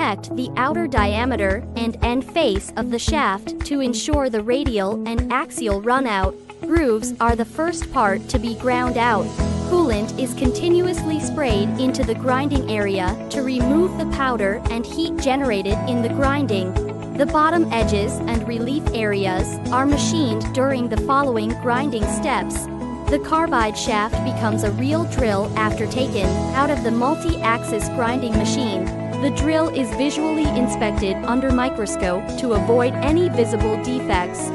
protect the outer diameter and end face of the shaft to ensure the radial and axial runout. Grooves are the first part to be ground out. Coolant is continuously sprayed into the grinding area to remove the powder and heat generated in the grinding. The bottom edges and relief areas are machined during the following grinding steps. The carbide shaft becomes a real drill after taken out of the multi-axis grinding machine. The drill is visually inspected under microscope to avoid any visible defects.